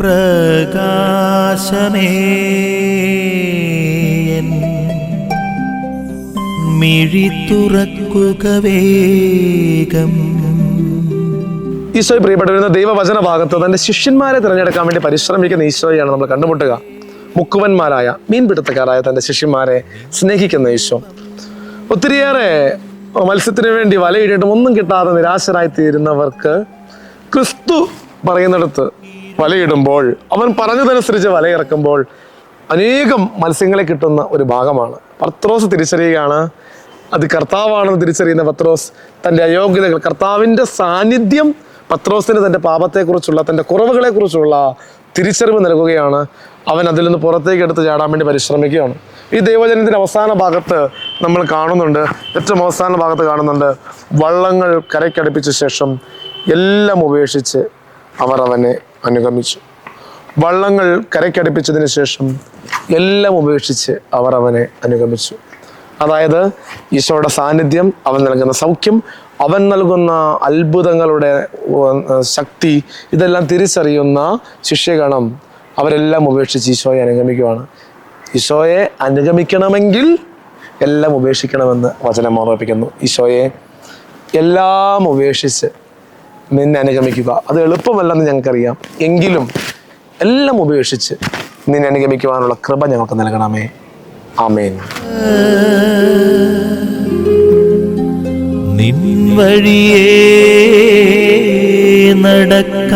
പ്രകാശമേ മിഴി തുറക്കുക വേഗം. ഈശോയെ പ്രിയപ്പെട്ടവരുന്ന ദൈവവചന ഭാഗത്ത് തൻ്റെ ശിഷ്യന്മാരെ തിരഞ്ഞെടുക്കാൻ വേണ്ടി പരിശ്രമിക്കുന്ന ഈശോയാണ് നമ്മൾ കണ്ടുമുട്ടുക. മുക്കുവന്മാരായ മീൻപിടുത്തക്കാരായ തൻ്റെ ശിഷ്യന്മാരെ സ്നേഹിക്കുന്ന ഈശോ. ഒത്തിരിയേറെ മത്സ്യത്തിന് വേണ്ടി വലയിട്ടിട്ടും ഒന്നും കിട്ടാതെ നിരാശരായി തീരുന്നവർക്ക് ക്രിസ്തു പറയുന്നിടത്ത് വലയിടുമ്പോൾ, അവൻ പറഞ്ഞതനുസരിച്ച് വലയിറക്കുമ്പോൾ അനേകം മത്സ്യങ്ങളെ കിട്ടുന്ന ഒരു ഭാഗമാണ്. പത്രോസ് തിരിച്ചറിയുകയാണ്, അത് കർത്താവാണെന്ന് തിരിച്ചറിയുന്ന പത്രോസ് തൻ്റെ അയോഗ്യതകൾ, കർത്താവിൻ്റെ സാന്നിധ്യം പത്രോസിന് തൻ്റെ പാപത്തെക്കുറിച്ചുള്ള, തൻ്റെ കുറവുകളെക്കുറിച്ചുള്ള തിരിച്ചറിവ് നൽകുകയാണ്. അവൻ അതിൽ നിന്ന് പുറത്തേക്ക് എടുത്ത് ചാടാൻ വേണ്ടി പരിശ്രമിക്കുകയാണ്. ഈ ദൈവജനത്തിൻ്റെ അവസാന ഭാഗത്ത് നമ്മൾ കാണുന്നുണ്ട്, ഏറ്റവും അവസാന ഭാഗത്ത് കാണുന്നുണ്ട്, വള്ളങ്ങൾ കരയ്ക്കടുപ്പിച്ച ശേഷം എല്ലാം ഉപേക്ഷിച്ച് അവർ അവനെ അനുഗമിച്ചു. വള്ളങ്ങൾ കരയ്ക്കടുപ്പിച്ചതിന് ശേഷം എല്ലാം ഉപേക്ഷിച്ച് അവർ അവനെ അനുഗമിച്ചു. അതായത് ഈശോയുടെ സാന്നിധ്യം, അവൻ നൽകുന്ന സൗഖ്യം, അവൻ നൽകുന്ന അത്ഭുതങ്ങളുടെ ശക്തി, ഇതെല്ലാം തിരിച്ചറിയുന്ന ശിഷ്യഗണം അവരെല്ലാം ഉപേക്ഷിച്ച് ഈശോയെ അനുഗമിക്കുകയാണ്. ഈശോയെ അനുഗമിക്കണമെങ്കിൽ എല്ലാം ഉപേക്ഷിക്കണമെന്ന് വചനം ഓർമ്മിപ്പിക്കുന്നു. ഈശോയെ എല്ലാം ഉപേക്ഷിച്ച് നിന്നെ അനുഗമിക്കുക. അത് എളുപ്പമല്ലെന്ന് ഞങ്ങൾക്കറിയാം, എങ്കിലും എല്ലാം ഉപേക്ഷിച്ച് നിന്നെ അനുഗമിക്കുവാനുള്ള കൃപ ഞങ്ങൾക്ക് നൽകണമേ. ആമേൻ. നിൻ വഴിയേ നടക്ക